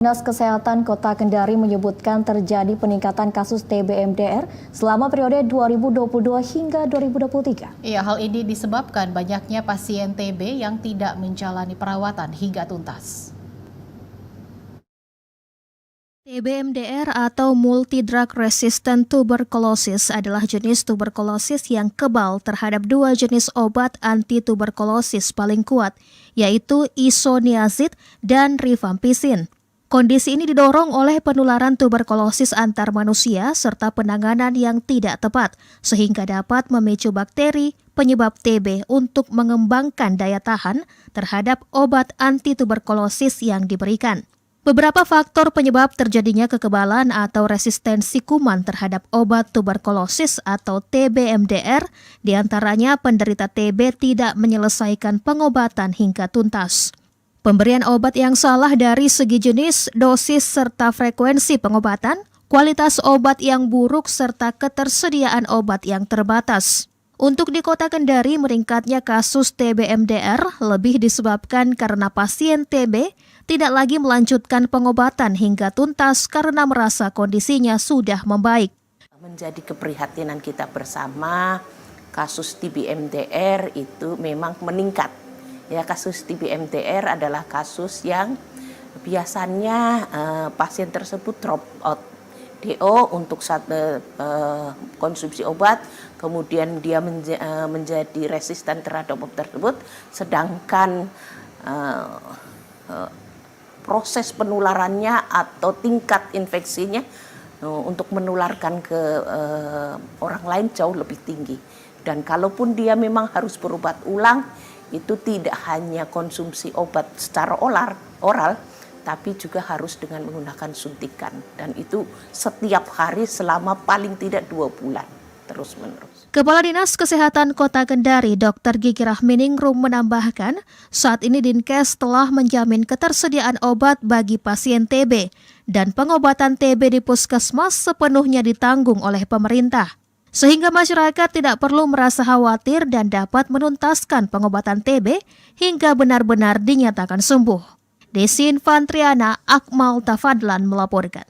Dinas Kesehatan Kota Kendari menyebutkan terjadi peningkatan kasus TB MDR selama periode 2022 hingga 2023. Iya, hal ini disebabkan banyaknya pasien TB yang tidak menjalani perawatan hingga tuntas. TB MDR atau Multidrug Resistant Tuberculosis adalah jenis tuberkulosis yang kebal terhadap dua jenis obat anti-tuberkulosis paling kuat, yaitu isoniazid dan rifampicin. Kondisi ini didorong oleh penularan tuberkulosis antar manusia serta penanganan yang tidak tepat, sehingga dapat memicu bakteri penyebab TB untuk mengembangkan daya tahan terhadap obat anti-tuberkulosis yang diberikan. Beberapa faktor penyebab terjadinya kekebalan atau resistensi kuman terhadap obat tuberkulosis atau TB-MDR, diantaranya penderita TB tidak menyelesaikan pengobatan hingga tuntas. Pemberian obat yang salah dari segi jenis, dosis, serta frekuensi pengobatan, kualitas obat yang buruk, serta ketersediaan obat yang terbatas. Untuk di Kota Kendari, meningkatnya kasus TB-MDR lebih disebabkan karena pasien TB tidak lagi melanjutkan pengobatan hingga tuntas karena merasa kondisinya sudah membaik. Menjadi keprihatinan kita bersama, kasus TB-MDR itu memang meningkat. Ya, kasus TB-MDR adalah kasus yang biasanya pasien tersebut drop out DO untuk konsumsi obat, kemudian dia menjadi resisten terhadap obat tersebut, sedangkan proses penularannya atau tingkat infeksinya untuk menularkan ke orang lain jauh lebih tinggi. Dan kalaupun dia memang harus berobat ulang, itu tidak hanya konsumsi obat secara oral, tapi juga harus dengan menggunakan suntikan. Dan itu setiap hari selama paling tidak 2 bulan, terus-menerus. Kepala Dinas Kesehatan Kota Kendari, Dr. Gigi Rahminingrum menambahkan, saat ini Dinkes telah menjamin ketersediaan obat bagi pasien TB, dan pengobatan TB di puskesmas sepenuhnya ditanggung oleh pemerintah. Sehingga masyarakat tidak perlu merasa khawatir dan dapat menuntaskan pengobatan TB hingga benar-benar dinyatakan sembuh. Desi Infantriana, Akmal Tafadlan melaporkan.